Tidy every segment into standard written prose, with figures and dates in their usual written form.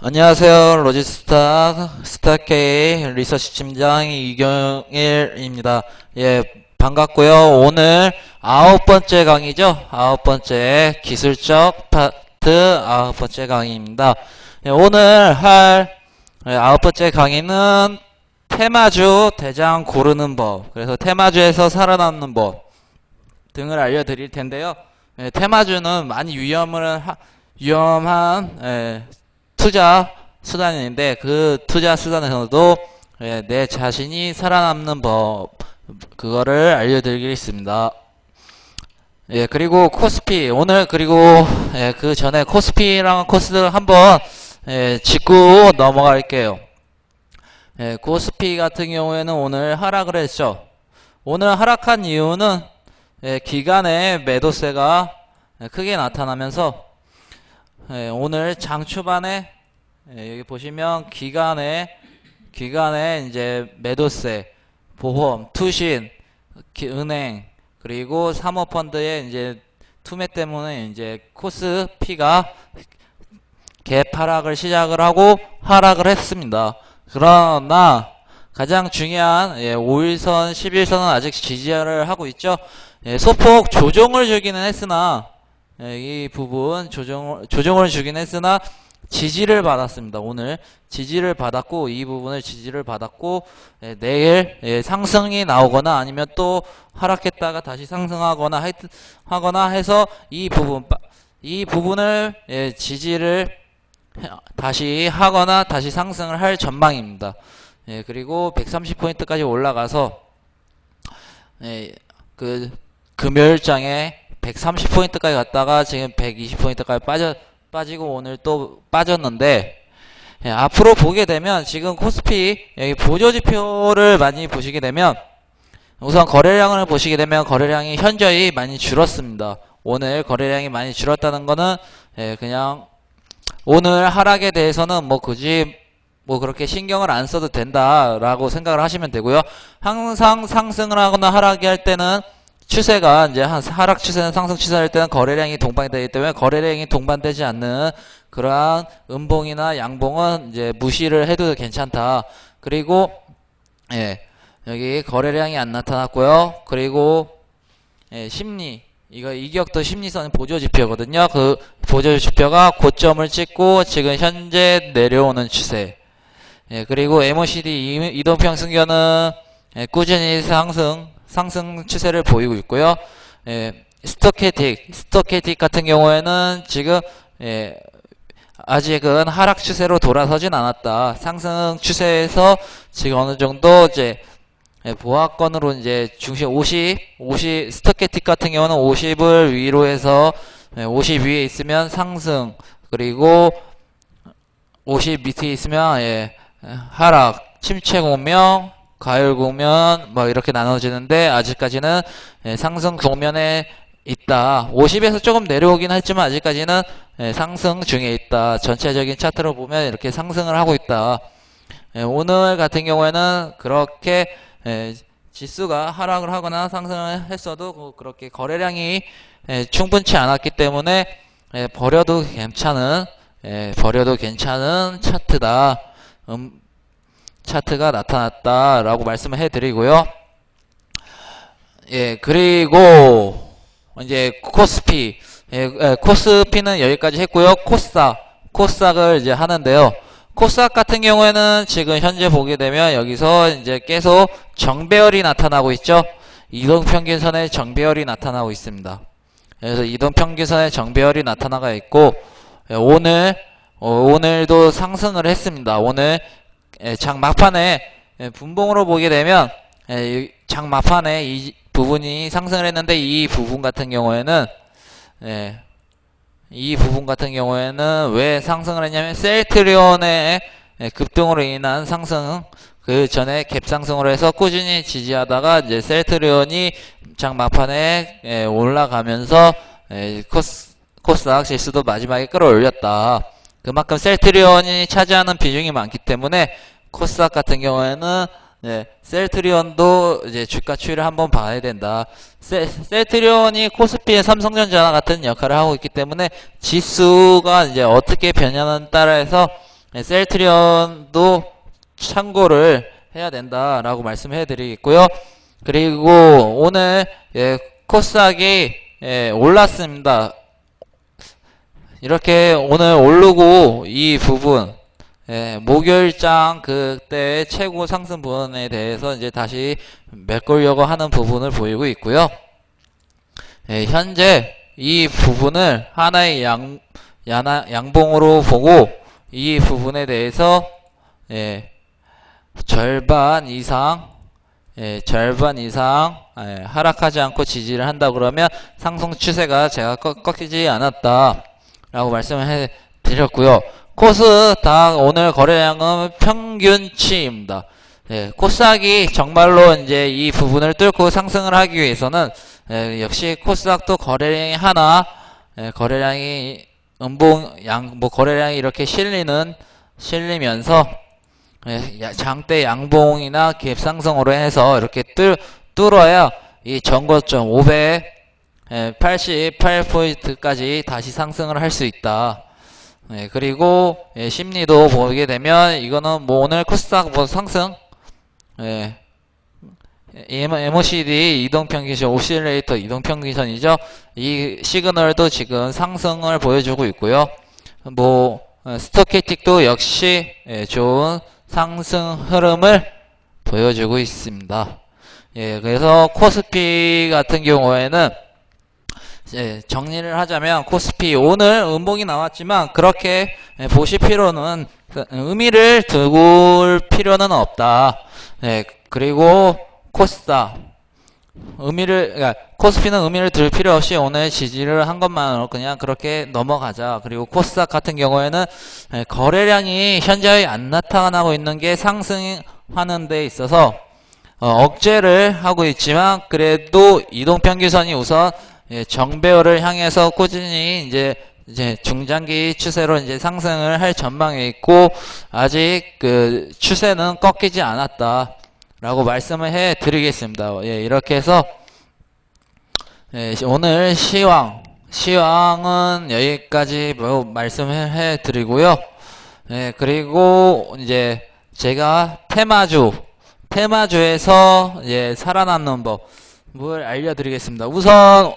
안녕하세요. 로지스타 스타K 리서치 팀장 이경일입니다. 예, 반갑고요. 오늘 9번째 강의죠. 9번째 기술적 파트 9번째 강의입니다. 예, 오늘 할 9번째 강의는 테마주 대장 고르는 법, 그래서 테마주에서 살아남는 법 등을 알려드릴 텐데요. 예, 테마주는 많이 위험한 투자 수단인데, 그 투자 수단에서도 내 자신이 살아남는 법, 그거를 알려드리겠습니다. 예, 그리고 코스피 오늘, 그리고 그 전에 코스피랑 코스닥 한번 짚고 넘어갈게요. 코스피 같은 경우에는 오늘 하락을 했죠. 오늘 하락한 이유는 기간의 매도세가 크게 나타나면서 오늘 장 초반에 여기 보시면 기간에 이제 매도세, 보험, 투신, 은행, 그리고 사모펀드의 이제 투매 때문에 이제 코스피가 개파락을 시작을 하고 하락을 했습니다. 그러나 가장 중요한 5일선, 11선은 아직 지지를 하고 있죠. 소폭 조정을 주기는 했으나 이 부분 조정을 주긴 했으나 지지를 받았습니다. 오늘 지지를 받았고, 이 부분을 지지를 받았고, 내일 상승이 나오거나 아니면 또 하락했다가 다시 상승하거나 하거나 해서 이 부분을 지지를 다시 하거나 다시 상승을 할 전망입니다. 그리고 130포인트까지 올라가서 그 금요일장에 130포인트까지 갔다가 지금 120포인트까지 빠지고 오늘 또 빠졌는데, 앞으로 보게 되면 지금 코스피 여기 보조지표를 많이 보시게 되면, 우선 거래량을 보시게 되면 거래량이 현저히 많이 줄었습니다. 오늘 거래량이 많이 줄었다는 거는 그냥 오늘 하락에 대해서는 뭐 굳이 뭐 그렇게 신경을 안 써도 된다라고 생각을 하시면 되고요. 항상 상승을 하거나 하락이 할 때는 추세가 이제 하락 추세는 상승 추세할 때는 거래량이 동반되기 때문에 거래량이 동반되지 않는 그러한 음봉이나 양봉은 이제 무시를 해도 괜찮다. 그리고 여기 거래량이 안 나타났고요. 그리고 심리, 이거 이격도 심리선 보조지표거든요. 그 보조지표가 고점을 찍고 지금 현재 내려오는 추세. 그리고 MACD 이동평균선은 꾸준히 상승 추세를 보이고 있고요. 스토캐틱 같은 경우에는 지금 아직은 하락 추세로 돌아서진 않았다. 상승 추세에서 지금 어느 정도 이제 보합권으로 이제 중심 50 스토캐틱 같은 경우는 50을 위로 해서 50 위에 있으면 상승, 그리고 50 밑에 있으면 하락, 침체 국면, 가열 국면 뭐 이렇게 나눠지는데, 아직까지는 상승 국면에 있다. 50에서 조금 내려오긴 했지만 아직까지는 상승 중에 있다. 전체적인 차트로 보면 이렇게 상승을 하고 있다. 오늘 같은 경우에는 그렇게 지수가 하락을 하거나 상승을 했어도 그렇게 거래량이 충분치 않았기 때문에 버려도 괜찮은 차트다. 차트가 나타났다라고 말씀을 해드리고요. 그리고 이제 코스피는 여기까지 했고요. 코스닥을 이제 하는데요. 코스닥 같은 경우에는 지금 현재 보게 되면 여기서 이제 계속 정배열이 나타나고 있죠. 이동평균선의 정배열이 나타나고 있습니다. 그래서 이동평균선의 정배열이 나타나가 있고, 오늘도 상승을 했습니다. 오늘 장 막판에 분봉으로 보게 되면 장 막판에 이 부분이 상승을 했는데, 이 부분 같은 경우에는 왜 상승을 했냐면 셀트리온의 급등으로 인한 상승, 그 전에 갭상승으로 해서 꾸준히 지지하다가 이제 셀트리온이 장 막판에 올라가면서 코스닥 지수도 마지막에 끌어올렸다. 그만큼 셀트리온이 차지하는 비중이 많기 때문에 코스닥 같은 경우에는 셀트리온도 이제 주가 추이를 한번 봐야 된다. 셀트리온이 코스피의 삼성전자 같은 역할을 하고 있기 때문에 지수가 이제 어떻게 변하는 따라서 셀트리온도 참고를 해야 된다라고 말씀해 드리겠고요. 그리고 오늘 코스닥이 올랐습니다. 이렇게 오늘 오르고 이 부분 목요일장 그때 최고 상승 부분에 대해서 이제 다시 메꾸려고 하는 부분을 보이고 있고요. 현재 이 부분을 하나의 양봉으로 보고 이 부분에 대해서 절반 이상 하락하지 않고 지지를 한다 그러면 상승 추세가 제가 꺾이지 않았다 라고 말씀을 해 드렸고요. 코스닥 오늘 거래량은 평균치입니다. 코스닥이 정말로 이제 이 부분을 뚫고 상승을 하기 위해서는 역시 코스닥도 거래량이 거래량이 거래량이 이렇게 실리면서 장대 양봉이나 갭상승으로 해서 이렇게 뚫어야 이 전고점 588포인트까지 다시 상승을 할 수 있다. 그리고 심리도 보게 되면 이거는 뭐 오늘 코스닥 상승 MOCD 이동평균선 오실레이터 이동평균선이죠. 이 시그널도 지금 상승을 보여주고 있고요. 뭐 스토캐틱도 역시 좋은 상승 흐름을 보여주고 있습니다. 그래서 코스피 같은 경우에는 정리를 하자면 코스피 오늘 음봉이 나왔지만 그렇게 보실 필요는 의미를 두고 필요는 없다. 그리고 코스닥 그러니까 코스피는 의미를 둘 필요 없이 오늘 지지를 한 것만으로 그냥 그렇게 넘어가자. 그리고 코스닥 같은 경우에는 거래량이 현재 안 나타나고 있는 게 상승하는 데 있어서 억제를 하고 있지만 그래도 이동평균선이 우선 정배열을 향해서 꾸준히 이제 중장기 추세로 이제 상승을 할 전망에 있고 아직 그 추세는 꺾이지 않았다. 라고 말씀을 해 드리겠습니다. 이렇게 해서 오늘 시황은 여기까지 말씀을 해 드리고요. 그리고 이제 제가 테마주에서 살아남는 법을 알려드리겠습니다. 우선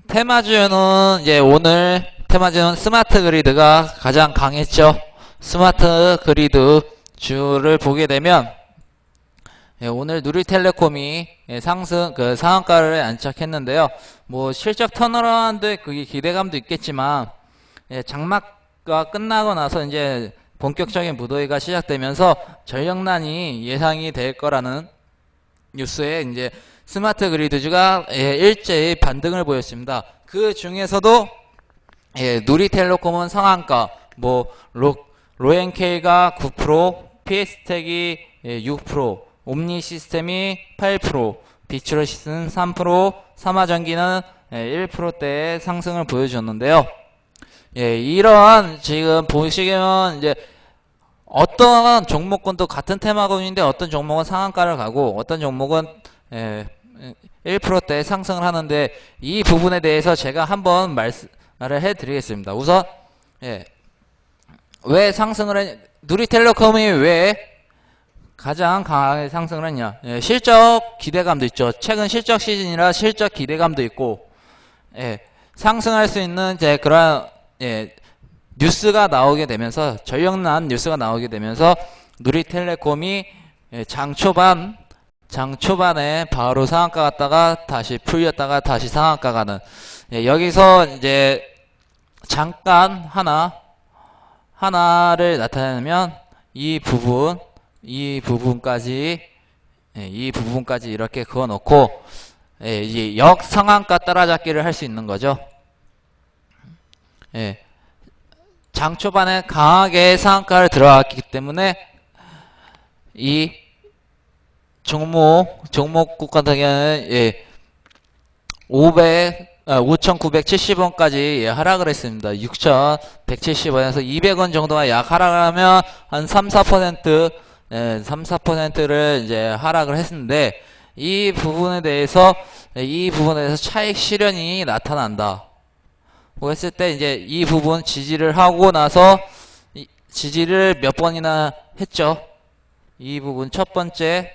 테마주는 오늘 테마주는 스마트 그리드가 가장 강했죠. 스마트 그리드 주를 보게 되면 오늘 누리텔레콤이 상한가를 안착했는데요. 뭐 실적 턴어라운드 그게 기대감도 있겠지만 장마가 끝나고 나서 이제 본격적인 무더위가 시작되면서 전력난이 예상이 될 거라는 뉴스에 이제 스마트 그리드주가 일제히 반등을 보였습니다. 그 중에서도 누리텔레콤은 상한가, 뭐 로엔케이가 9%, PS텍이 6%, 옴니시스템이 8%, 비추러시스는 3%, 삼화전기는 1%대의 상승을 보여줬는데요. 이러한 지금 보시면 이제 어떤 종목군도 같은 테마군인데 어떤 종목은 상한가를 가고 어떤 종목은 1%대 상승을 하는데 이 부분에 대해서 제가 한번 말씀을 해드리겠습니다. 우선 왜 누리텔레콤이 왜 가장 강하게 상승을 했냐? 실적 기대감도 있죠. 최근 실적 시즌이라 실적 기대감도 있고, 상승할 수 있는 그런 뉴스가 나오게 되면서 전력난 뉴스가 나오게 되면서 누리텔레콤이 장 초반에 바로 상한가 갔다가 다시 풀렸다가 다시 상한가 가는 여기서 이제 잠깐 하나를 나타내면 이 부분까지 이렇게 그어 놓고 이제 역상한가 따라잡기를 할 수 있는 거죠. 장 초반에 강하게 상한가를 들어갔기 때문에 이 종목국 같은 경우는 5,970원까지 하락을 했습니다. 6,170원에서 200원 정도가 약 하락을 하면 한 3-4%를 이제 하락을 했는데 이 부분에 대해서 차익 실현이 나타난다. 고 했을 때 이제 이 부분 지지를 하고 나서 지지를 몇 번이나 했죠. 이 부분 첫 번째,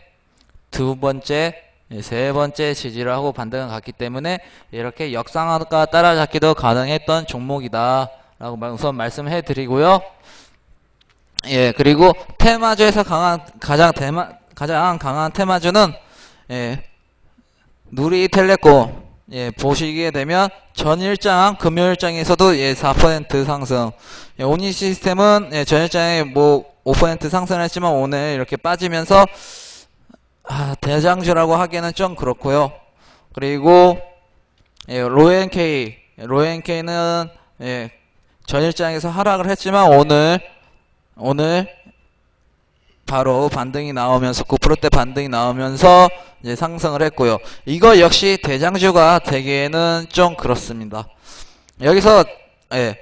두 번째, 세 번째 지지를 하고 반등을 갔기 때문에 이렇게 역상한가 따라잡기도 가능했던 종목이다 라고 우선 말씀해 드리고요. 예, 그리고 테마주에서 가장 강한 테마주는 예, 누리텔레콤. 예, 보시게 되면 전일장 금요일장에서도 예, 4% 상승. 예, 오니시스템은 예, 전일장에 뭐 5% 상승을 했지만 오늘 이렇게 빠지면서 대장주라고 하기에는 좀 그렇고요. 그리고 예, 로엔케이는 예, 전일장에서 하락을 했지만 오늘 바로 반등이 나오면서 9%대 반등이 나오면서 이제 상승을 했고요. 이거 역시 대장주가 되기에는 좀 그렇습니다. 여기서 예,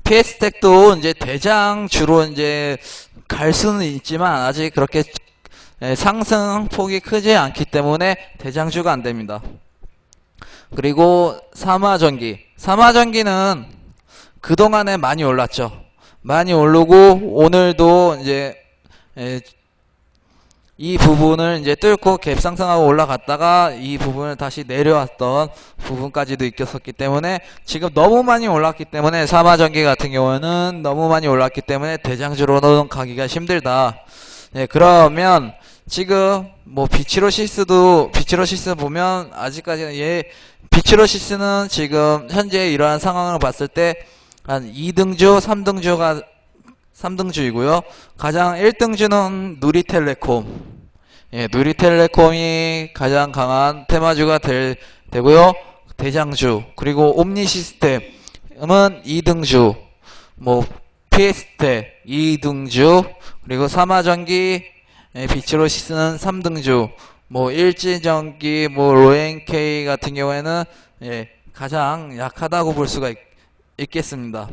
PS텍도 이제 대장주로 이제 갈 수는 있지만 아직 그렇게 예, 상승 폭이 크지 않기 때문에 대장주가 안 됩니다. 그리고 삼화전기는 그동안에 많이 올랐죠. 많이 오르고 오늘도 이제 예, 이 부분을 이제 뚫고 갭 상승하고 올라갔다가 이 부분을 다시 내려왔던 부분까지도 있었기 때문에 지금 너무 많이 올랐기 때문에 삼화전기 같은 경우는 너무 많이 올랐기 때문에 대장주로는 가기가 힘들다. 예, 그러면 지금 뭐 비치로시스 보면 아직까지는 비치로시스는 지금 현재 이러한 상황을 봤을 때 한 2등주, 3등주이고요. 가장 1등주는 누리텔레콤. 예, 누리텔레콤이 가장 강한 테마주가 되고요. 대장주. 그리고 옴니시스템은 2등주. 뭐 피에스테 2등주. 그리고 삼화전기 비치로시스는 3등주. 뭐 일진전기, 뭐 로엔케이 같은 경우에는 예, 가장 약하다고 볼 수가 있겠습니다.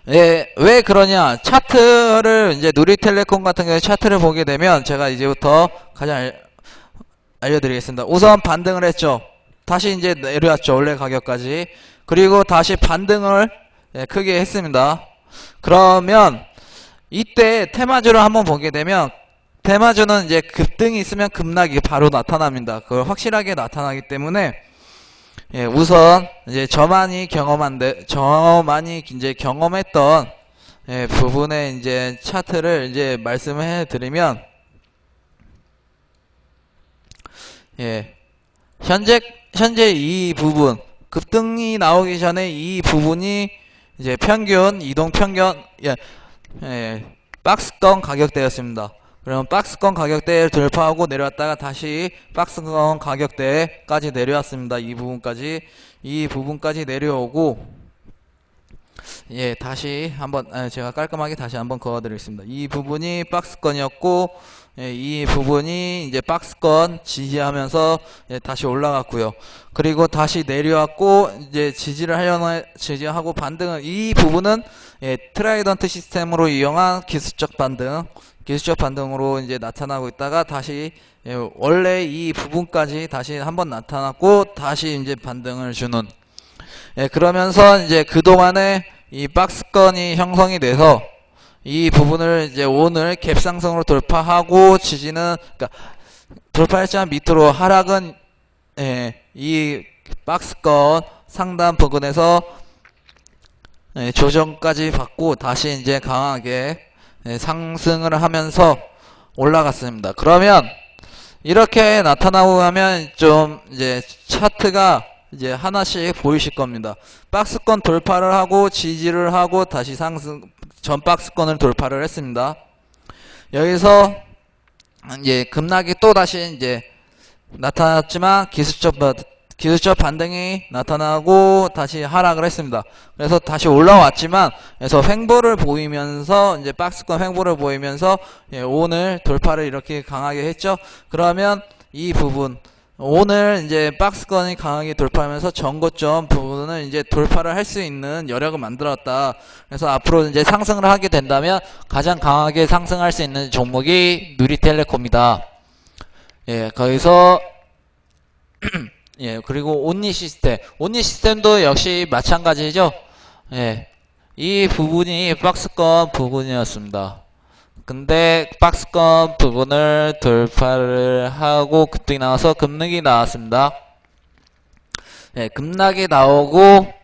예, 왜 그러냐? 차트를 이제 누리텔레콤 같은 경우에 차트를 보게 되면 제가 이제부터 가장 알려드리겠습니다. 우선 반등을 했죠. 다시 이제 내려왔죠. 원래 가격까지. 그리고 다시 반등을 예, 크게 했습니다. 그러면 이때 테마주를 한번 보게 되면 테마주는 이제 급등이 있으면 급락이 바로 나타납니다. 그걸 확실하게 나타나기 때문에 예, 우선 이제 저만이 이제 경험했던 예, 부분의 이제 차트를 이제 말씀을 해드리면 예, 현재 이 부분 급등이 나오기 전에 이 부분이 이제 이동 평균 박스권 가격대였습니다. 그러면 박스권 가격대를 돌파하고 내려왔다가 다시 박스권 가격대까지 내려왔습니다. 이 부분까지 내려오고 예, 다시 한번 제가 깔끔하게 다시 한번 그어드리겠습니다. 이 부분이 박스권이었고 예, 이 부분이 이제 박스권 지지하면서 예, 다시 올라갔고요. 그리고 다시 내려왔고 이제 지지하고 반등을 이 부분은 예, 트라이던트 시스템으로 이용한 기술적 반등으로 이제 나타나고 있다가 다시 예, 원래 이 부분까지 다시 한번 나타났고 다시 이제 반등을 주는 예, 그러면서 이제 그동안에 이 박스권이 형성이 돼서 이 부분을 이제 오늘 갭 상승으로 돌파하고 지지는 그러니까 돌파했지만 밑으로 하락은 예, 이 박스권 상단 부근에서 예, 조정까지 받고 다시 이제 강하게 예, 상승을 하면서 올라갔습니다. 그러면 이렇게 나타나고 하면 좀 이제 차트가 이제 하나씩 보이실 겁니다. 박스권 돌파를 하고 지지를 하고 다시 전 박스권을 돌파를 했습니다. 여기서 이제 급락이 또 다시 이제 나타났지만 기술적 반등이 나타나고 다시 하락을 했습니다. 그래서 다시 올라왔지만 그래서 횡보를 보이면서 이제 박스권 횡보를 보이면서 예, 오늘 돌파를 이렇게 강하게 했죠. 그러면 이 부분 오늘 이제 박스권이 강하게 돌파하면서 전고점 부분은 이제 돌파를 할 수 있는 여력을 만들었다. 그래서 앞으로 이제 상승을 하게 된다면 가장 강하게 상승할 수 있는 종목이 누리텔레콤이다. 예, 거기서 예, 그리고 온니시스템도 역시 마찬가지죠. 예, 이 부분이 박스권 부분이었습니다. 근데 박스권 부분을 돌파를 하고 급등이 나와서 급락이 나왔습니다. 네, 급락이 나오고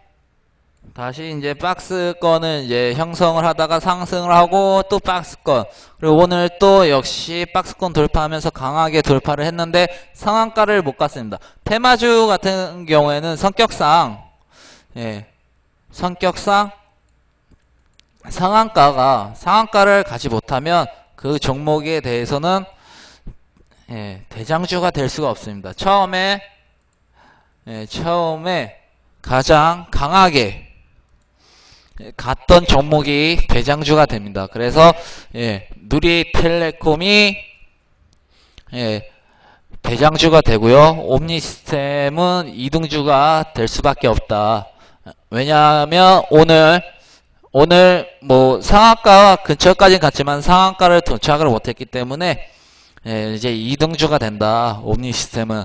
다시 이제 박스권을 이제 형성을 하다가 상승을 하고 또 박스권, 그리고 오늘 또 역시 박스권 돌파하면서 강하게 돌파를 했는데 상한가를 못 갔습니다. 테마주 같은 경우에는 성격상 상한가를 가지 못하면 그 종목에 대해서는 대장주가 될 수가 없습니다. 처음에 가장 강하게 갔던 종목이 대장주가 됩니다. 그래서 누리텔레콤이 대장주가 되고요. 옴니시스템은 이등주가 될 수밖에 없다. 왜냐하면 오늘 뭐 상한가 근처까지 갔지만 상한가를 도착을 못했기 때문에 이제 이등주가 된다. 옴니시스템은.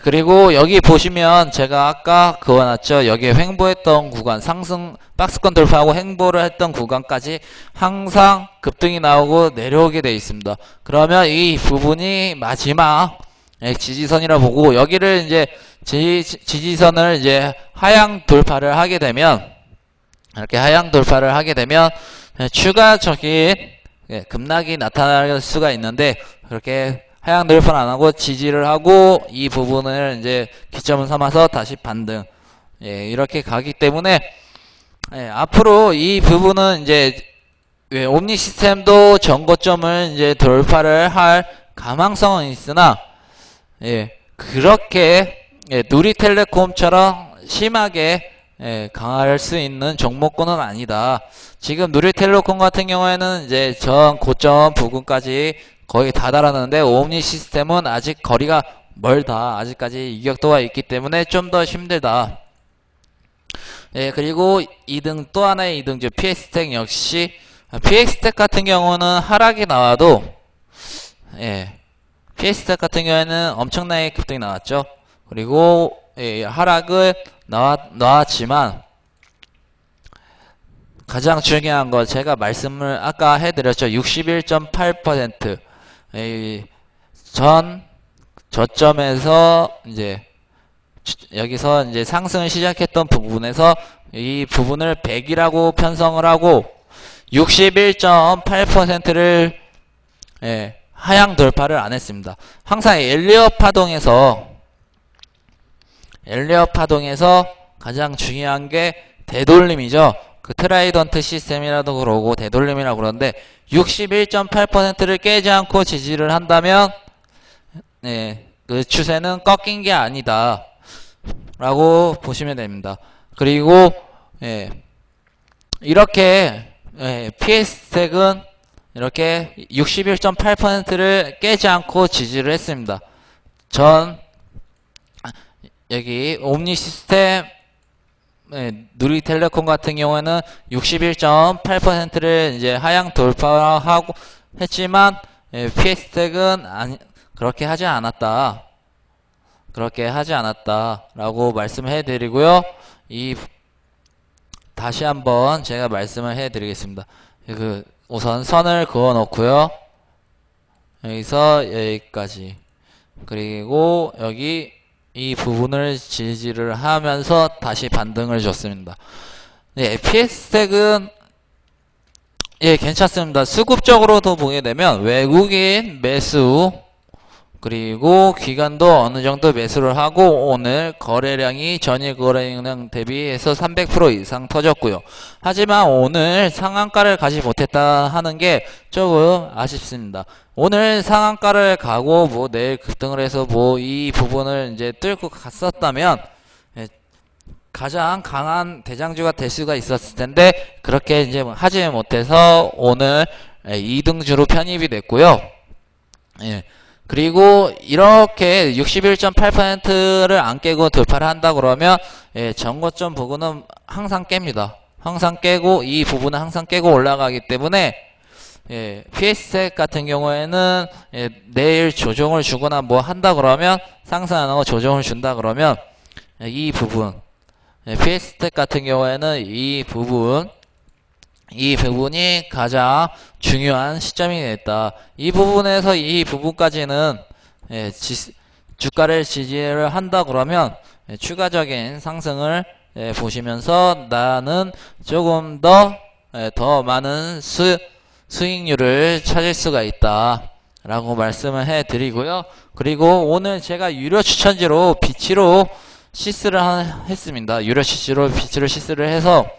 그리고 여기 보시면 제가 아까 그어놨죠. 여기에 횡보했던 구간, 상승 박스권 돌파하고 횡보를 했던 구간까지 항상 급등이 나오고 내려오게 되어 있습니다. 그러면 이 부분이 마지막 지지선이라 보고, 여기를 이제 지지선을 이제 하향 돌파를 하게 되면, 이렇게 하향 돌파를 하게 되면 추가적인 급락이 나타날 수가 있는데, 그렇게 하향 돌파는 안 하고 지지를 하고 이 부분을 이제 기점을 삼아서 다시 반등, 이렇게 가기 때문에 앞으로 이 부분은 이제 옴니 시스템도 전고점을 이제 돌파를 할 가망성은 있으나 그렇게 누리텔레콤처럼 심하게 강할 수 있는 종목군은 아니다. 지금 누리텔레콤 같은 경우에는 이제 전 고점 부근까지 거의 다 달았는데 옴니 시스템은 아직 거리가 멀다. 아직까지 이격도가 있기 때문에 좀 더 힘들다. 그리고 또 하나의 이등주 PX텍 역시, PX텍 같은 경우는 하락이 나와도 PX텍 같은 경우에는 엄청나게 급등이 나왔죠. 그리고 하락을 나왔지만 가장 중요한 거 제가 말씀을 아까 해드렸죠. 61.8% 저점에서 이제 여기서 이제 상승을 시작했던 부분에서 이 부분을 100이라고 편성을 하고 61.8%를 하향 돌파를 안 했습니다. 항상 엘리엇 파동에서 가장 중요한 게 되돌림이죠. 그 트라이던트 시스템이라도 그러고 되돌림이라고 그러는데 61.8%를 깨지 않고 지지를 한다면 그 추세는 꺾인 게 아니다 라고 보시면 됩니다. 그리고 이렇게 PX텍은 이렇게 61.8%를 깨지 않고 지지를 했습니다. 여기 옴니 시스템 누리텔레콤 같은 경우에는 61.8%를 이제 하향 돌파하고 했지만 PX텍은 그렇게 하지 않았다라고 말씀을 해드리고요. 다시 한번 제가 말씀을 해드리겠습니다. 우선 선을 그어 놓고요. 여기서 여기까지, 그리고 여기 이 부분을 지지를 하면서 다시 반등을 줬습니다. PX텍은 괜찮습니다. 수급적으로도 보게 되면 외국인 매수, 그리고 기관도 어느 정도 매수를 하고 오늘 거래량이 전일 거래량 대비해서 300% 이상 터졌고요. 하지만 오늘 상한가를 가지 못했다 하는 게 조금 아쉽습니다. 오늘 상한가를 가고 뭐 내일 급등을 해서 뭐 이 부분을 이제 뚫고 갔었다면 가장 강한 대장주가 될 수가 있었을 텐데 그렇게 이제 하지 못해서 오늘 2등주로 편입이 됐고요. 그리고 이렇게 61.8%를 안 깨고 돌파를 한다 그러면 전고점 부분은 항상 깹니다. 항상 깨고 이 부분은 항상 깨고 올라가기 때문에 PX텍 같은 경우에는 내일 조정을 주거나 뭐 한다 그러면 상승 안 하고 조정을 준다 그러면 이 부분 PX텍 같은 경우에는 이 부분 이 부분이 가장 중요한 시점이 됐다. 이 부분에서 이 부분까지는 주가를 지지를 한다 그러면 추가적인 상승을 보시면서 나는 조금 더 많은 수익률을 찾을 수가 있다 라고 말씀을 해 드리고요. 그리고 오늘 제가 유료 추천지로 비치로 시스를 했습니다. 유료 시스로 비치로 시스를 해서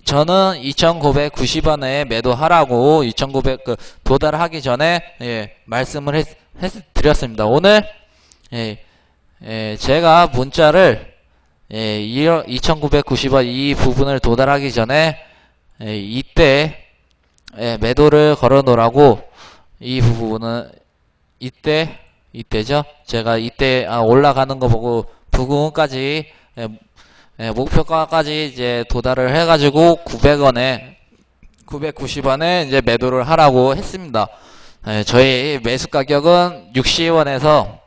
저는 2,990원에 매도하라고 2,900 도달하기 전에 말씀을 드렸습니다. 오늘 제가 문자를 2,990원 이 부분을 도달하기 전에 이때 매도를 걸어 놓으라고 이 부분은 이때죠. 제가 이때 올라가는 거 보고 부근까지 목표가까지 이제 도달을 해가지고 990원에 이제 매도를 하라고 했습니다. 저희 매수 가격은 60원에서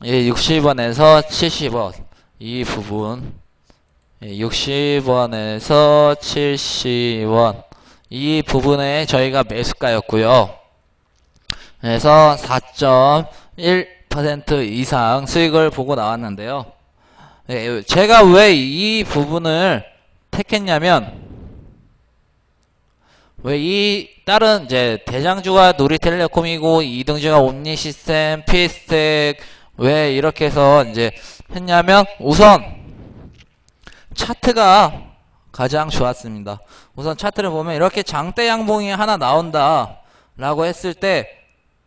70원 이 부분 60원에서 70원 이 부분에 저희가 매수가였고요. 그래서 4.1% 이상 수익을 보고 나왔는데요. 제가 왜 이 부분을 택했냐면 왜 이 다른 이제 대장주가 누리텔레콤이고 2등주가 옴니시스템, 피스텍 왜 이렇게 해서 이제 했냐면 우선 차트가 가장 좋았습니다. 우선 차트를 보면 이렇게 장대 양봉이 하나 나온다 라고 했을 때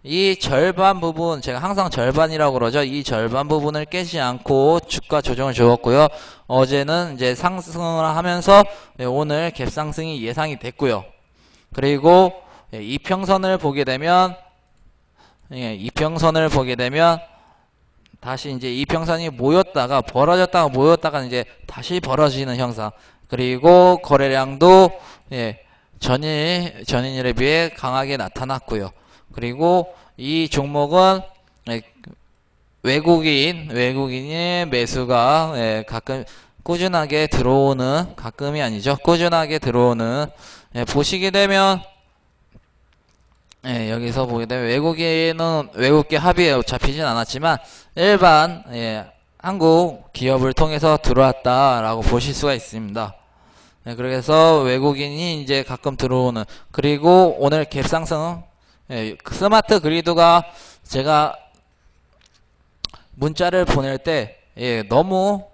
이 절반 부분 제가 항상 절반이라고 그러죠. 이 절반 부분을 깨지 않고 주가 조정을 주었고요. 어제는 이제 상승을 하면서 오늘 갭상승이 예상이 됐고요. 그리고 이평선을 보게 되면 다시 이제 이평선이 모였다가 이제 다시 벌어지는 형상. 그리고 거래량도 전일에 비해 강하게 나타났고요. 그리고 이 종목은 외국인의 매수가 가끔 꾸준하게 들어오는 꾸준하게 들어오는 보시게 되면 여기서 보게 되면 외국인은 외국계 합의에 잡히진 않았지만 일반 한국 기업을 통해서 들어왔다라고 보실 수가 있습니다. 그래서 외국인이 이제 가끔 들어오는 그리고 오늘 갭상승 스마트 그리드가 제가 문자를 보낼 때 너무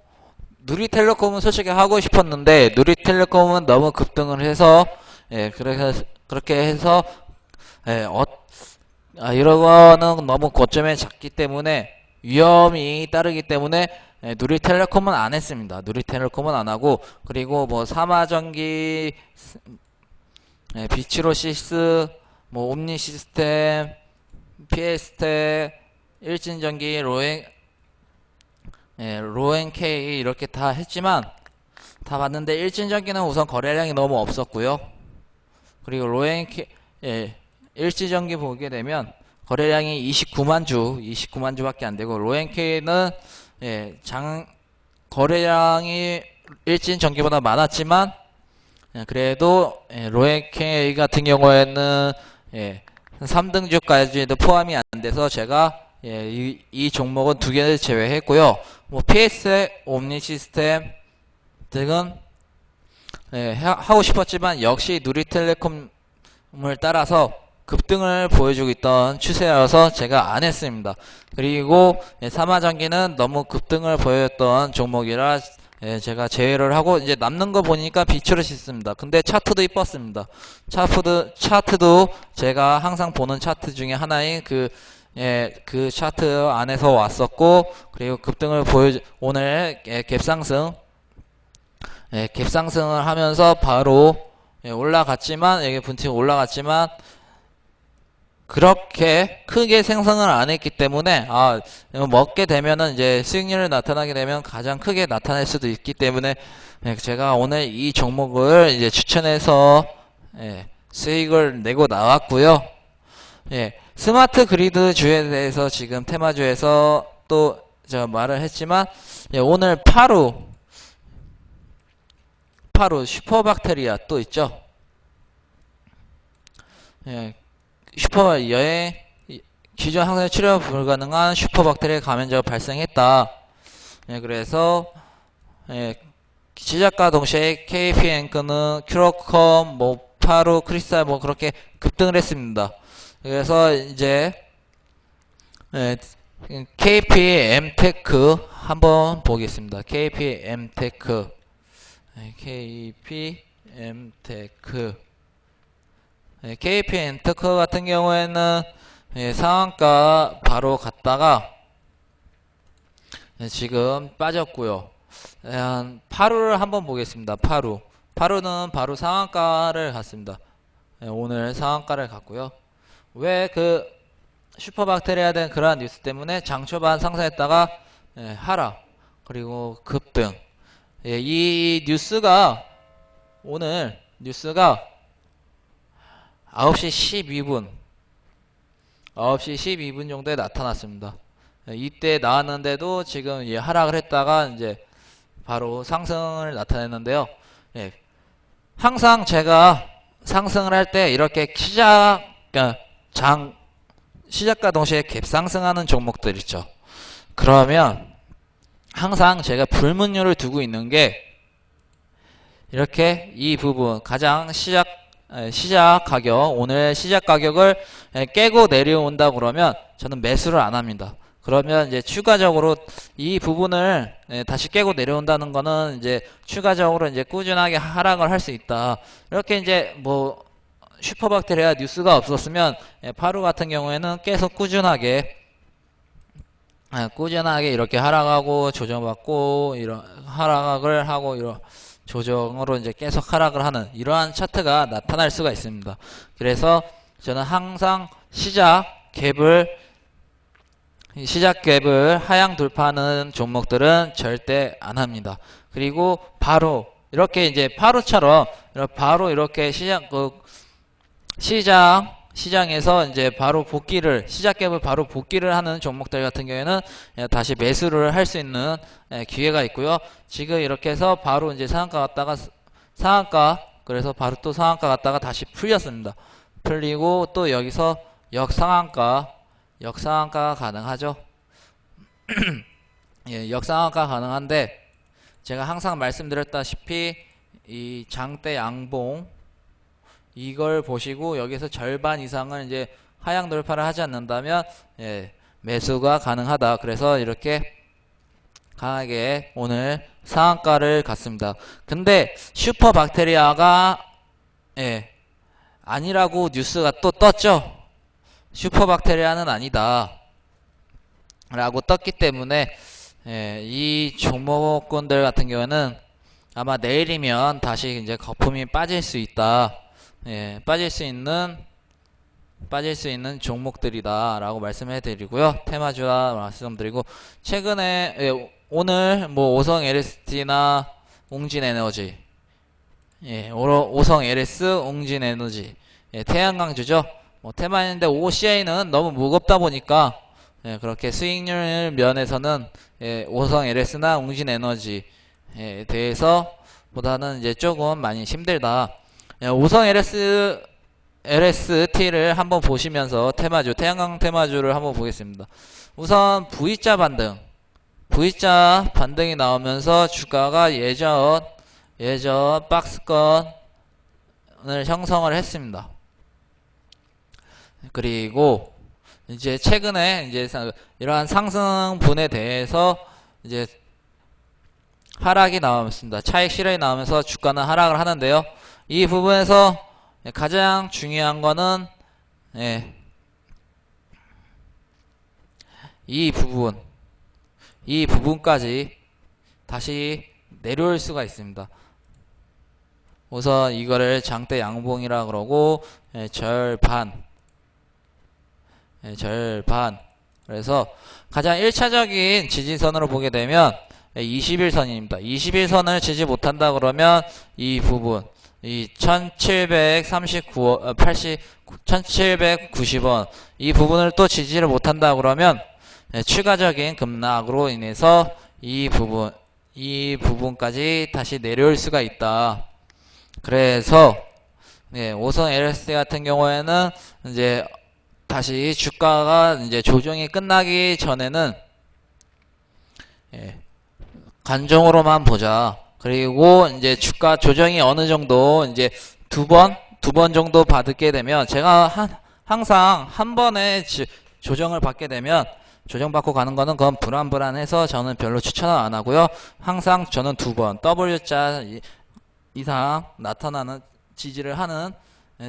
누리텔레콤은 솔직히 하고 싶었는데 누리텔레콤은 너무 급등을 해서 그렇게 해서 이러고는 너무 고점에 잡기 때문에 위험이 따르기 때문에 누리텔레콤은 안 했습니다. 누리텔레콤은 안 하고 그리고 뭐 삼화전기, 비치로시스, 뭐 옴니시스템, 피에스텍, 일진전기, 로엔K 이렇게 다 했지만 다 봤는데 일진전기는 우선 거래량이 너무 없었고요. 그리고 로엔K 일진전기 보게 되면 거래량이 29만 주밖에 안 되고 로엔K는 거래량이 일진전기보다 많았지만 그래도 로엔K 같은 경우에는 3등주까지도 포함이 안 돼서 제가 이 종목은 두 개를 제외했고요. 뭐 PS, 옴니시스템 등은 하고 싶었지만 역시 누리텔레콤을 따라서 급등을 보여주고 있던 추세여서 제가 안 했습니다. 그리고 삼화전기는 너무 급등을 보였던 종목이라 제가 제외를 하고 이제 남는 거 보니까 비추르시스입니다. 근데 차트도 이뻤습니다. 차트도 제가 항상 보는 차트 중에 하나인 그 차트 안에서 왔었고 그리고 급등을 오늘 갭상승을 하면서 바로 올라갔지만 이게 분팅 올라갔지만 그렇게 크게 생성을 안 했기 때문에 먹게 되면은 이제 수익률이 나타나게 되면 가장 크게 나타날 수도 있기 때문에 제가 오늘 이 종목을 이제 추천해서 수익을 내고 나왔고요. 스마트 그리드 주에 대해서 지금 테마주에서 또 제가 말을 했지만 오늘 파루 슈퍼박테리아 또 있죠. 예, 기존 항생 치료 불가능한 슈퍼박테리아 감염자가 발생했다. 예, 그래서 예, 시작과 동시에 KPN크는 큐로컴, 뭐 파루, 크리스탈 뭐 그렇게 급등을 했습니다. 그래서 이제 예, KPM테크 한번 보겠습니다. KPM테크, KPM테크, KPM테크 같은 경우에는 상한가 바로 갔다가 지금 빠졌고요. 파루를 한번 보겠습니다. 파루는 바로 상한가를 갔습니다. 오늘 상한가를 갔고요. 왜 그 슈퍼박테리아 된 그러한 뉴스 때문에 장 초반 상승했다가 하락 그리고 급등. 이 뉴스가 오늘 뉴스가 9시 12분 정도에 나타났습니다. 이때 나왔는데도 지금 하락을 했다가 이제 바로 상승을 나타냈는데요. 항상 제가 상승을 할 때 이렇게 시작과 동시에 갭상승하는 종목들 있죠. 그러면 항상 제가 불문율을 두고 있는 게 이렇게 이 부분 가장 시작 가격, 오늘 시작 가격을 깨고 내려온다 그러면 저는 매수를 안 합니다. 그러면 이제 추가적으로 이 부분을 다시 깨고 내려온다는 거는 이제 추가적으로 이제 꾸준하게 하락을 할 수 있다. 이렇게 이제 뭐 슈퍼박테리아 뉴스가 없었으면 파루 같은 경우에는 계속 꾸준하게 이렇게 하락하고 조정받고 이런 하락을 하고 이런 조정으로 이제 계속 하락을 하는 이러한 차트가 나타날 수가 있습니다. 그래서 저는 항상 시작 갭을 하향 돌파하는 종목들은 절대 안 합니다. 그리고 바로 이렇게 이제 파루처럼 바로 이렇게 시장에서 이제 바로 시작 갭을 바로 복귀를 하는 종목들 같은 경우에는 다시 매수를 할 수 있는 기회가 있고요. 지금 이렇게 해서 바로 이제 그래서 바로 또 상한가 갔다가 다시 풀렸습니다. 풀리고 또 여기서 역상한가가 가능하죠. 역상한가 가능한데 제가 항상 말씀드렸다시피 이 장대 양봉 이걸 보시고 여기서 절반 이상을 이제 하향 돌파를 하지 않는다면 매수가 가능하다. 그래서 이렇게 강하게 오늘 상한가를 갔습니다. 근데 슈퍼박테리아가 아니라고 뉴스가 또 떴죠. 슈퍼박테리아는 아니다 라고 떴기 때문에 이 종목군들 같은 경우는 아마 내일이면 다시 이제 거품이 빠질 수 있다. 빠질 수 있는 종목들이다 라고 말씀해 드리고요. 테마주와 말씀드리고 최근에 오늘 뭐 오성 LST나 웅진에너지 오성 LS 웅진에너지 태양광주죠. 뭐 테마인데 OCI는 너무 무겁다 보니까 그렇게 수익률 면에서는 오성 LS나 웅진에너지에 대해서 보다는 이제 조금 많이 힘들다. 오성 LST를 한번 보시면서 태양광 테마주를 한번 보겠습니다. 우선 V자 반등이 나오면서 주가가 예전 박스권을 형성을 했습니다. 그리고 이제 최근에 이제 이러한 상승분에 대해서 이제 하락이 나왔습니다. 차익 실현이 나오면서 주가는 하락을 하는데요. 이 부분에서 가장 중요한 거는 이 부분까지 다시 내려올 수가 있습니다. 우선 이거를 장대 양봉이라 그러고 절반 그래서 가장 1차적인 지지선으로 보게 되면 21선입니다. 21선을 지지 못한다 그러면 이 부분 이 1790원 이 부분을 또 지지를 못한다 그러면 추가적인 급락으로 인해서 이 부분까지 다시 내려올 수가 있다. 그래서 예, 5선 LSD 같은 경우에는 이제 다시 주가가 이제 조정이 끝나기 전에는 예, 관종으로만 보자. 그리고 이제 주가 조정이 어느 정도 이제 두 번 정도 받게 되면 제가 항상 한 번에 조정을 받게 되면 조정받고 가는 거는 그건 불안해서 저는 별로 추천을 안 하고요. 항상 저는 두 번 W자 이상 나타나는 지지를 하는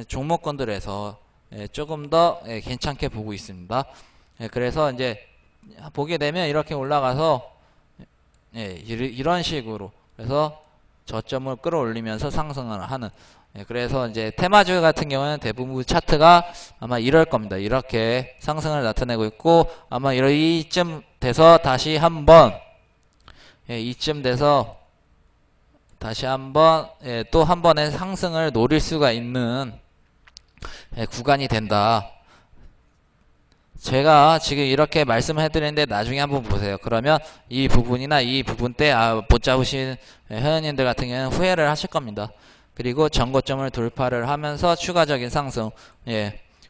종목군들에서 조금 더 괜찮게 보고 있습니다. 그래서 이제 보게 되면 이렇게 올라가서 이런 식으로 그래서 저점을 끌어올리면서 상승을 하는 그래서 이제 테마주 같은 경우는 대부분 차트가 아마 이럴 겁니다. 이렇게 상승을 나타내고 있고 아마 이쯤 돼서 다시 한번 이쯤 돼서 다시 한번 또 한 번의 상승을 노릴 수가 있는 구간이 된다. 제가 지금 이렇게 말씀을 해드리는데 나중에 한번 보세요. 그러면 이 부분이나 이 부분 때 못 잡으신 회원님들 같은 경우는 후회를 하실 겁니다. 그리고 전고점을 돌파를 하면서 추가적인 상승.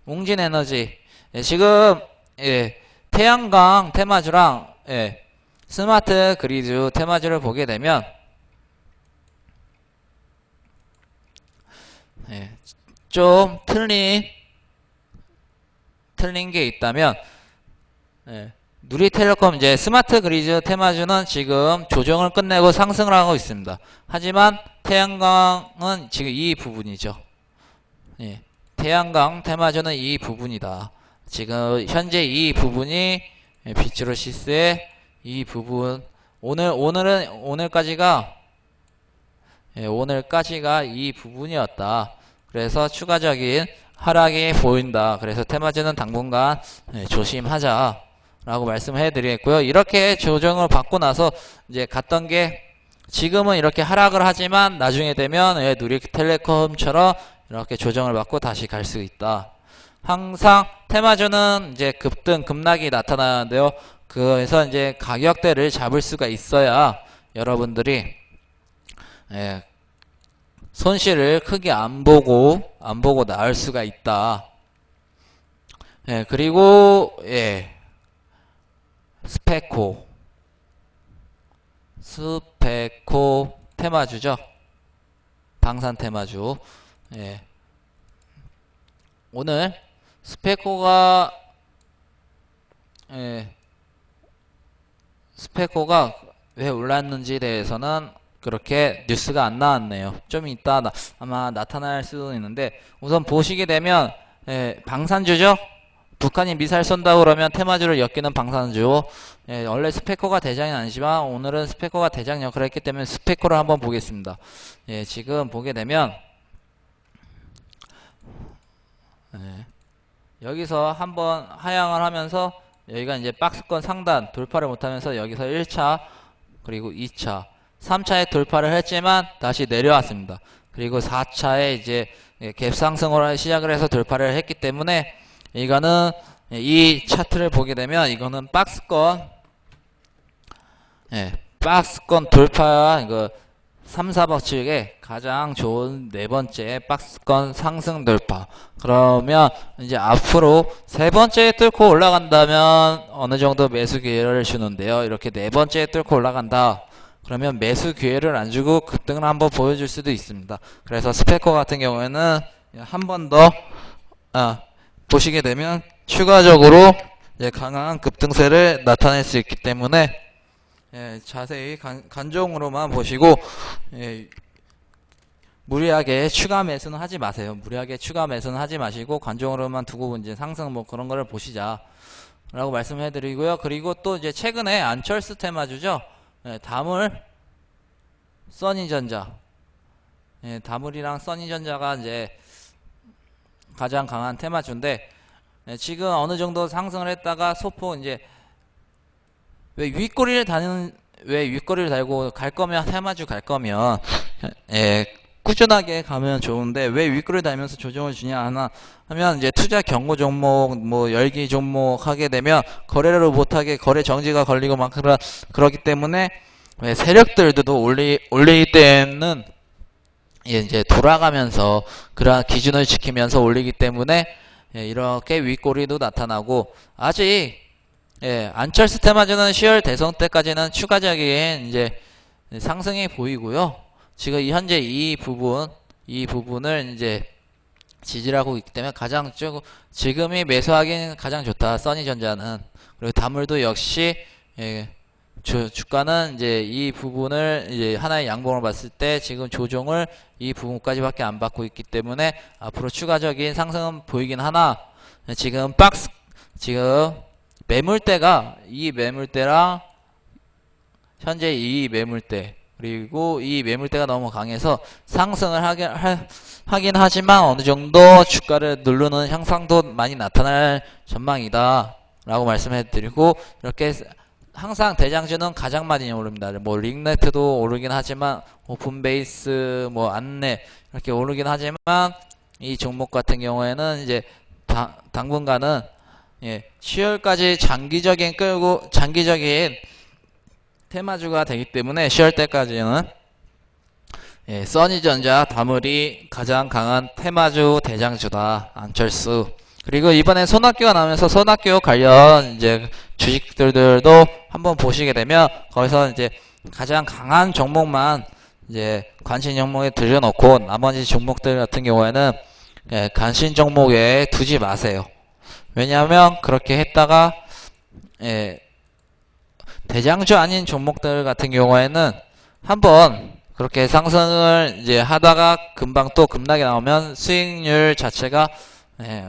웅진에너지 지금 태양광 테마주랑 스마트 그리드 테마주를 보게 되면 좀 틀린 게 있다면 누리텔레콤 이제 스마트 그리드 테마주는 지금 조정을 끝내고 상승을 하고 있습니다. 하지만 태양광은 지금 이 부분이죠. 태양광 테마주는 이 부분이다. 지금 현재 이 부분이 비츠로시스의 이 부분 오늘까지가 이 부분이었다. 그래서 추가적인 하락이 보인다. 그래서 테마주는 당분간 조심하자 라고 말씀해 드리겠고요. 이렇게 조정을 받고 이제 갔던 게 지금은 이렇게 하락을 하지만 나중에 되면 누리텔레콤처럼 이렇게 조정을 받고 다시 갈 수 있다. 항상 테마주는 이제 급등 급락이 나타나는데요. 그래서 이제 가격대를 잡을 수가 있어야 여러분들이 손실을 크게 안 보고 나을 수가 있다. 그리고 스페코 테마주죠. 방산 테마주. 오늘 스페코가 왜 올랐는지에 대해서는 그렇게 뉴스가 안 나왔네요. 좀 이따 아마 나타날 수도 있는데 우선 보시게 되면 방산주죠. 북한이 미사일 쏜다 그러면 테마주를 엮이는 방산주. 원래 스페코가 대장이 아니지만 오늘은 스페코가 대장 역할을 했기 때문에 스페코를 한번 보겠습니다. 지금 보게 되면 여기서 한번 하향을 하면서 여기가 이제 박스권 상단 돌파를 못하면서 여기서 1차 그리고 2차 3차에 돌파를 했지만 다시 내려왔습니다. 그리고 4차에 이제 갭 상승으로 시작을 해서 돌파를 했기 때문에 이거는 이 차트를 보게 되면 이거는 박스권 돌파 이거 3, 4법칙의 가장 좋은 네 번째 박스권 상승 돌파. 그러면 이제 앞으로 세 번째 뚫고 올라간다면 어느 정도 매수 기회를 주는데요. 이렇게 네 번째 뚫고 올라간다. 그러면 매수 기회를 안 주고 급등을 한번 보여줄 수도 있습니다. 그래서 스페코 같은 경우에는 한 번 더 보시게 되면 추가적으로 강한 급등세를 나타낼 수 있기 때문에 자세히 간종으로만 보시고 무리하게 추가 매수는 하지 마세요. 무리하게 추가 매수는 하지 마시고 관종으로만 두고 이제 상승 뭐 그런 거를 보시자 라고 말씀해 드리고요. 그리고 또 이제 최근에 안철수 테마주죠. 다물 써니전자 다물이랑 써니전자가 이제 가장 강한 테마주인데 지금 어느 정도 상승을 했다가 소폭 이제 왜 윗꼬리를 달고 갈 거면 테마주 갈 거면 꾸준하게 가면 좋은데 왜 윗꼬리를 달면서 조정을 주냐 하면 이제 투자 경고 종목 뭐 열기 종목 하게 되면 거래를 못하게 거래 정지가 걸리고 막 그러기 때문에 세력들도 올릴 때는 이제 돌아가면서 그러한 기준을 지키면서 올리기 때문에 이렇게 윗꼬리도 나타나고 아직 안철수 테마주는 10월 대선 때까지는 추가적인 이제 상승이 보이고요. 지금 현재 이 부분을 이제 지지를 하고 있기 때문에 지금이 매수하기는 가장 좋다. 써니전자는. 그리고 다물도 역시 주가는 이제 이 부분을 이제 하나의 양봉을 봤을 때 지금 조정을 이 부분까지밖에 안 받고 있기 때문에 앞으로 추가적인 상승은 보이긴 하나 지금 매물대가 이 매물대랑 현재 이 매물대 그리고 이 매물대가 너무 강해서 상승을 하긴 하지만 어느 정도 주가를 누르는 향상도 많이 나타날 전망이다 라고 말씀해 드리고 이렇게 항상 대장주는 가장 많이 오릅니다. 뭐 링네트도 오르긴 하지만 오픈베이스 뭐 안내 이렇게 오르긴 하지만 이 종목 같은 경우에는 이제 당분간은 10월까지 장기적인 테마주가 되기 때문에 10월 때까지는 써니전자, 다물이 가장 강한 테마주 대장주다. 안철수. 그리고 이번에 손학규가 나오면서 손학규 관련 이제 주식들도 한번 보시게 되면 거기서 이제 가장 강한 종목만 이제 관심 종목에 들여놓고 나머지 종목들 같은 경우에는 관심 종목에 두지 마세요. 왜냐하면 그렇게 했다가 대장주 아닌 종목들 같은 경우에는 한번 그렇게 상승을 이제 하다가 금방 또 급락이 나오면 수익률 자체가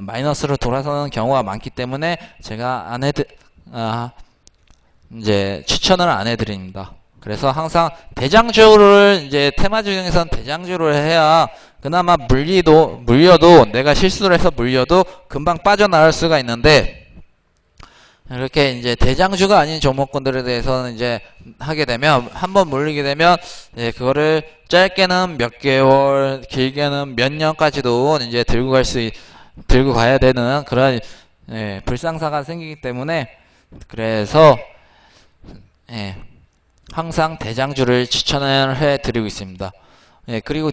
마이너스로 돌아서는 경우가 많기 때문에 제가 이제 추천을 안 해드립니다. 그래서 항상 대장주를 이제 테마주 중에서는 대장주를 해야 그나마 물려도 내가 실수를 해서 물려도 금방 빠져나갈 수가 있는데 이렇게 이제 대장주가 아닌 종목군들에 대해서는 이제 하게 되면 한번 물리게 되면 그거를 짧게는 몇 개월 길게는 몇 년까지도 이제 들고 가야 되는 그런 불상사가 생기기 때문에 그래서 항상 대장주를 추천을 해 드리고 있습니다. 그리고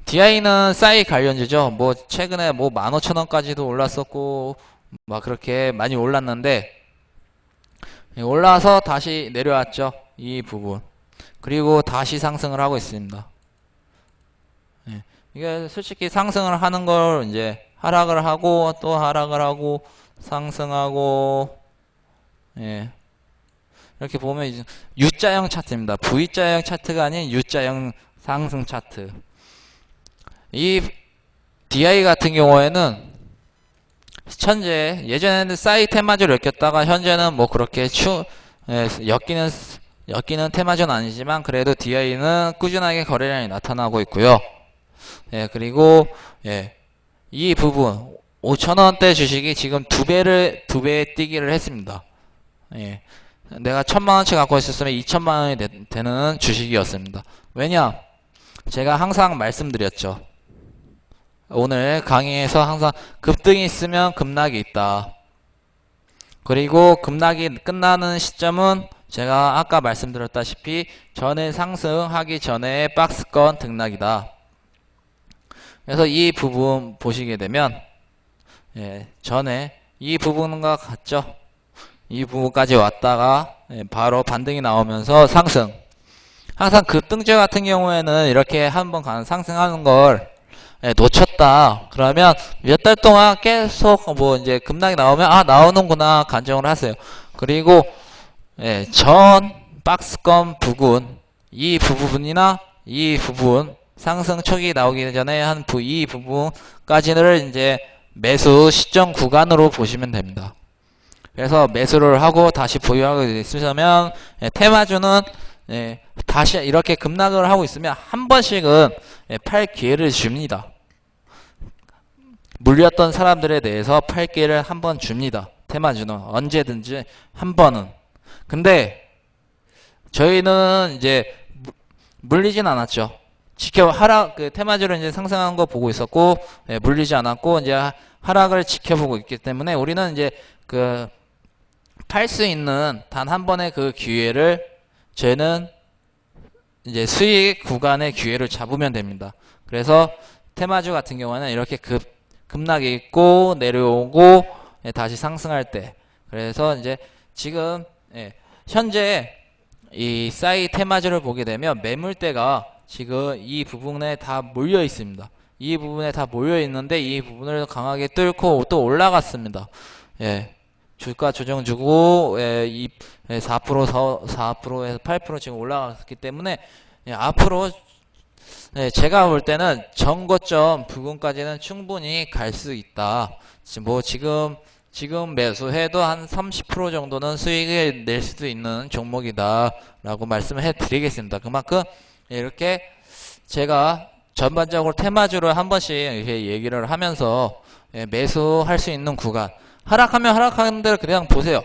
DI는 싸이 관련주죠. 뭐 최근에 뭐 15,000원까지도 올랐었고 막 그렇게 많이 올랐는데 올라와서 다시 내려왔죠. 이 부분. 그리고 다시 상승을 하고 있습니다. 이게 솔직히 상승을 하는 걸 이제 하락을 하고 또 하락을 하고 상승하고 이렇게 보면 이제 U자형 차트입니다. V자형 차트가 아닌 U자형 상승 차트. 이 DI 같은 경우에는 현재 예전에는 싸이 테마주를 엮였다가 현재는 뭐 그렇게 엮이는 테마주는 아니지만 그래도 DI는 꾸준하게 거래량이 나타나고 있고요. 그리고 이 부분 5,000원대 주식이 지금 두 배 뛰기를 했습니다. 내가 1,000만원치 갖고 있었으면 2,000만원이 되는 주식이었습니다. 왜냐? 제가 항상 말씀드렸죠. 오늘 강의에서 항상 급등이 있으면 급락이 있다. 그리고 급락이 끝나는 시점은 제가 아까 말씀드렸다시피 전에 상승하기 전에 박스권 등락이다. 그래서 이 부분 보시게 되면 전에 이 부분과 같죠. 이 부분까지 왔다가 바로 반등이 나오면서 상승. 항상 급등주 같은 경우에는 이렇게 한번 상승하는 걸 놓쳤다. 그러면 몇 달 동안 계속 뭐 이제 급락이 나오면 나오는구나 간정을 하세요. 그리고 전 박스권 부근 이 부분이나 이 부분 상승 초기 나오기 전에 이 부분까지를 이제 매수 시점 구간으로 보시면 됩니다. 그래서 매수를 하고 다시 보유하고 있으면 테마주는 다시 이렇게 급락을 하고 있으면 한 번씩은 팔 기회를 줍니다. 물렸던 사람들에 대해서 팔 기회를 한 번 줍니다. 테마주는 언제든지 한 번은. 근데 저희는 이제 물리진 않았죠. 테마주를 이제 상승하는 거 보고 있었고 물리지 않았고 이제 하락을 지켜보고 있기 때문에 우리는 이제 팔 수 있는 단 한 번의 그 기회를 저희는 이제 수익 구간의 기회를 잡으면 됩니다. 그래서 테마주 같은 경우는 이렇게 급락이 있고 내려오고 다시 상승할 때, 그래서 이제 지금 현재 이 싸이 테마주를 보게 되면 매물대가 지금 이 부분에 다 몰려 있습니다. 이 부분에 다 몰려 있는데 이 부분을 강하게 뚫고 또 올라갔습니다. 주가 조정 주고 4%에서 8% 지금 올라갔기 때문에 앞으로 제가 볼 때는 전고점 부근까지는 충분히 갈 수 있다. 뭐 지금 매수해도 한 30% 정도는 수익을 낼 수도 있는 종목이다 라고 말씀을 해 드리겠습니다. 그만큼 이렇게 제가 전반적으로 테마주를 한 번씩 이렇게 얘기를 하면서 매수할 수 있는 구간, 하락하면 하락하는 대로 그냥 보세요.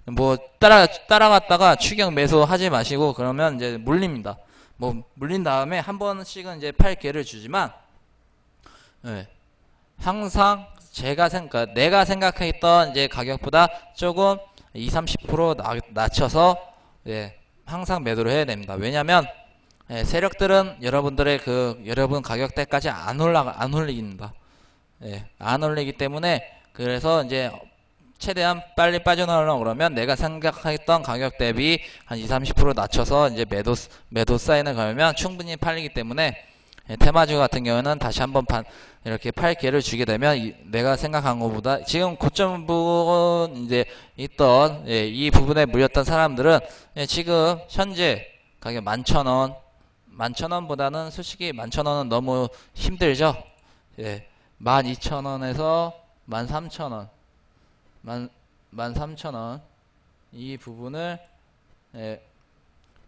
뭐 따라갔다가 추격 매수하지 마시고 그러면 이제 물립니다. 뭐 물린 다음에 한 번씩은 이제 팔 기회를 주지만 항상 내가 생각했던 이제 가격보다 조금 20-30% 낮춰서 항상 매도를 해야 됩니다. 왜냐면 세력들은 여러분들의 여러분 가격대까지 안 올립니다. 안 올리기 때문에, 그래서 이제 최대한 빨리 빠져나오려고 그러면 내가 생각했던 가격 대비 한 20-30% 낮춰서 이제 매도 사인을 걸면 충분히 팔리기 때문에 테마주 같은 경우는 다시 한번 이렇게 팔 기회를 주게 되면 내가 생각한 것보다 지금 고점 부분 이제 있던 이 부분에 물렸던 사람들은 지금 현재 가격 11,000원, 11,000원보다는 솔직히 11,000원은 너무 힘들죠. 12,000원에서 13,000원, 13,000원 이 부분을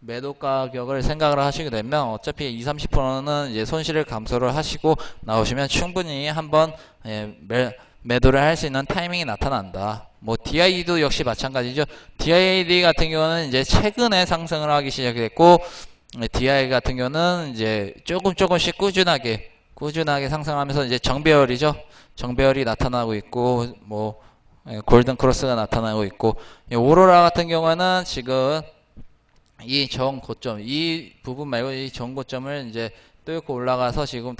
매도 가격을 생각을 하시게 되면 어차피 20-30%는 이제 손실을 감소를 하시고 나오시면 충분히 한번 매도를 할 수 있는 타이밍이 나타난다. 뭐 DI도 역시 마찬가지죠. DID 같은 경우는 이제 최근에 상승을 하기 시작했고, DI 같은 경우는 이제 조금씩 꾸준하게 상승하면서 이제 정배열이죠. 정배열이 나타나고 있고, 뭐 골든 크로스가 나타나고 있고, 오로라 같은 경우는 지금 이 정고점, 이 부분 말고 이 정고점을 이제 뚫고 올라가서 지금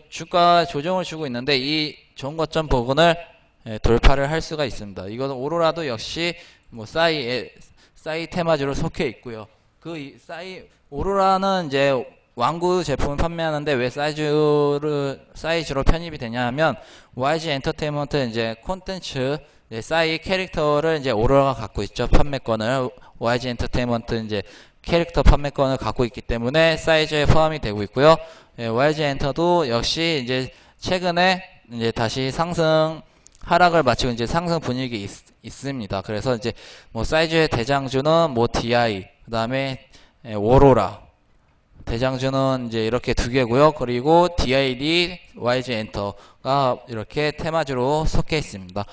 주가 조정을 주고 있는데 이 정고점 부분을 돌파를 할 수가 있습니다. 이거는 오로라도 역시 뭐 싸이 테마주로 속해 있고요. 오로라는 이제 완구 제품을 판매하는데 왜 싸이주로 편입이 되냐 하면 YG 엔터테인먼트 이제 콘텐츠 싸이 캐릭터를 이제 오로라가 갖고 있죠. 판매권을 YG 엔터테인먼트 이제 캐릭터 판매권을 갖고 있기 때문에 싸이즈에 포함이 되고 있고요. YG 엔터도 역시 이제 최근에 이제 다시 하락을 마치고 이제 상승 분위기 있습니다. 그래서 이제 뭐 싸이즈의 대장주는 뭐 DI, 그다음에 오로라, 대장주는 이제 이렇게 두 개고요. 그리고 DID, YG 엔터가 이렇게 테마주로 속해 있습니다.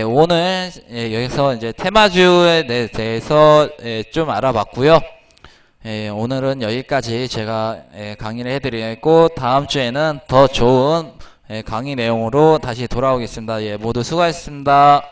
오늘 여기서 이제 테마주에 대해서 좀 알아봤고요. 오늘은 여기까지 제가 강의를 해드리고 다음 주에는 더 좋은 강의 내용으로 다시 돌아오겠습니다. 모두 수고하셨습니다.